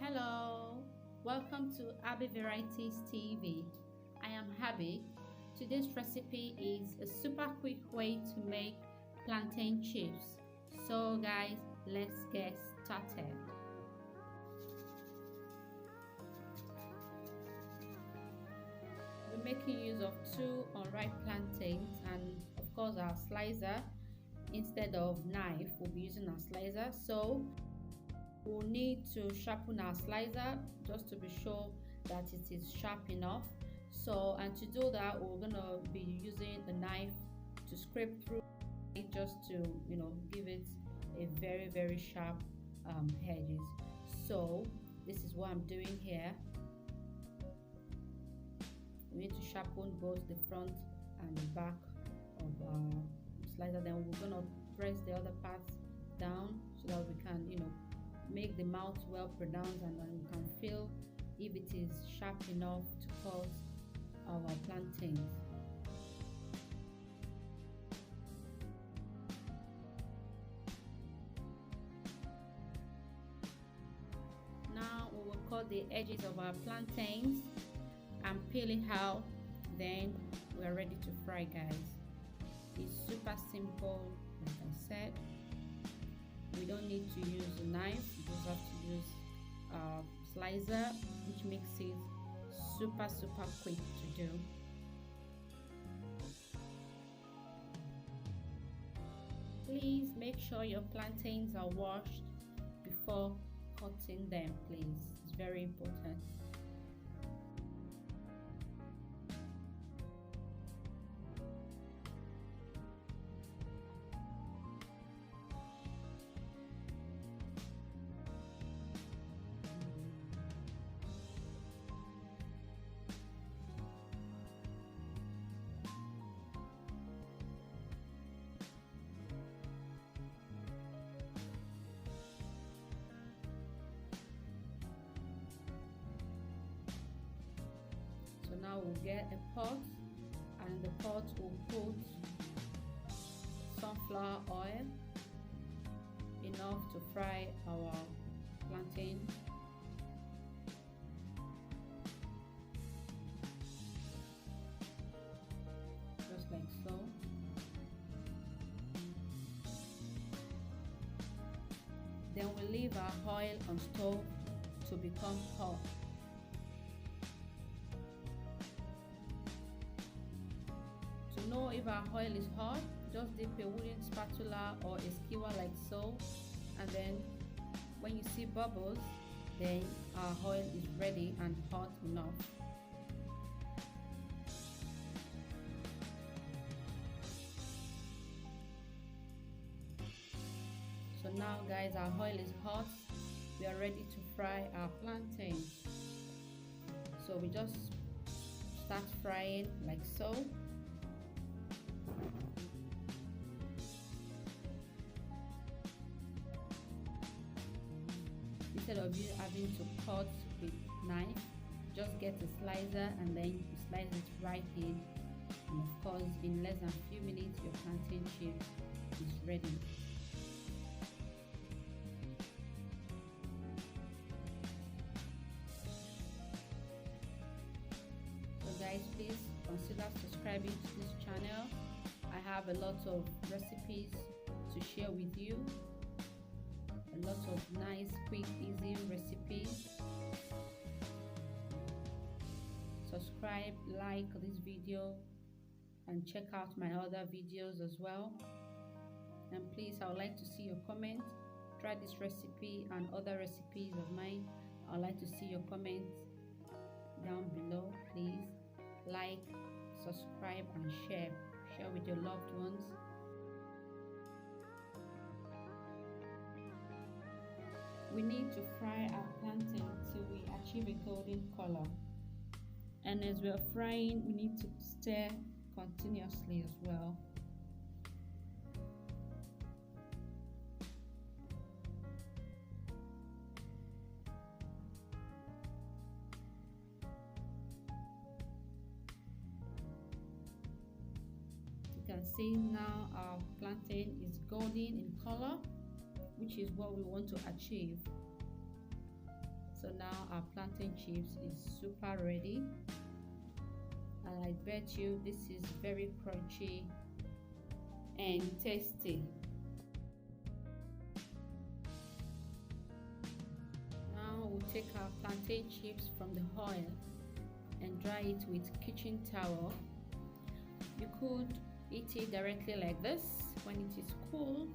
Hello, welcome to Abby Varieties TV. I am Abby. Today's recipe is a super quick way to make plantain chips. So guys, let's get started. We're making use of 2 unripe plantains and of course our slicer. Instead of knife, we'll be using our slicer. So we'll need to sharpen our slicer just to be sure that it is sharp enough. So, and to do that, we're gonna be using a knife to scrape through it just to give it a very sharp edges. So this is what I'm doing here. We need to sharpen both the front and the back of our slicer. Then we're gonna press the other parts down so that we can make the mouth well pronounced, and then we can feel if it is sharp enough to cut our plantains. Now we will cut the edges of our plantains and peel it out. Then we are ready to fry, guys. It's super simple, like I said. We don't need to use a knife, we just have to use a slicer, which makes it super quick to do. Please make sure your plantains are washed before cutting them, please. It's very important. So now we'll get a pot, and in the pot we'll put sunflower oil, enough to fry our plantain. Just like so. Then we leave our oil on stove to become hot. To know if our oil is hot, just dip a wooden spatula or a skewer like so, and then when you see bubbles, then our oil is ready and hot enough. So now guys, our oil is hot. We are ready to fry our plantain. So we just start frying like so. Instead of you having to cut with knife, just get a slicer and then you slice it right in, and of course in less than a few minutes your plantain chip is ready. So guys, please consider subscribing to this channel. I have a lot of recipes to share with you. A lot of nice, quick, easy recipes. Subscribe, like this video, and check out my other videos as well. And please, I would like to see your comment. Try this recipe and other recipes of mine. I would like to see your comments down below. Please like, subscribe, and share with your loved ones. We need to fry our plantain till we achieve a golden color, and as we are frying, we need to stir continuously as well. You can see now our plantain is golden in color, which is what we want to achieve. So So now our plantain chips is super ready, and I bet you this is very crunchy and tasty. Now we'll take our plantain chips from the oil and dry it with kitchen towel. You could eat it directly like this when it is cool,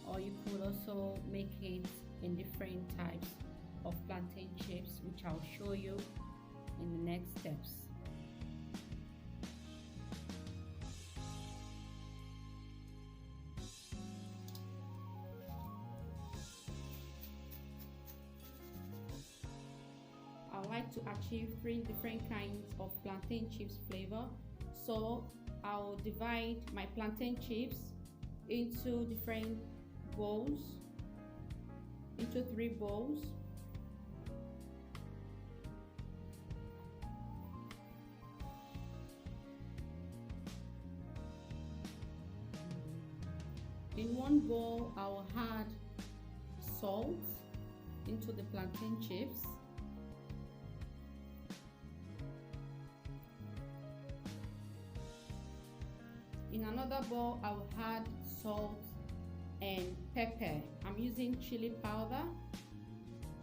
or you could also make it in different types of plantain chips, which I'll show you in the next steps. I like to achieve 3 different kinds of plantain chips flavor, so I'll divide my plantain chips into different bowls, into 3 bowls. In one bowl, I will add salt into the plantain chips. In another bowl, I will add salt and pepper. I'm using chili powder.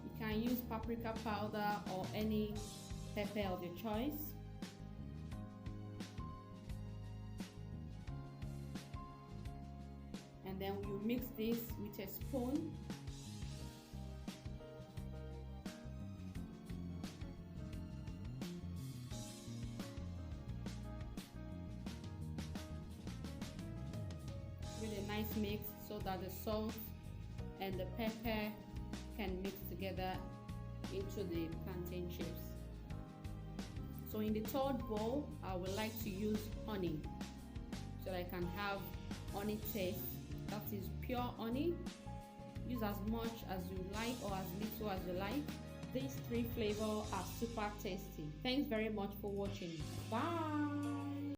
You can use paprika powder or any pepper of your choice. And then you mix this with a spoon. With a nice mix so that the salt and the pepper can mix together into the plantain chips. So in the third bowl, I would like to use honey so that I can have honey taste. That is pure honey. Use as much as you like or as little as you like. These 3 flavors are super tasty. Thanks very much for watching. Bye.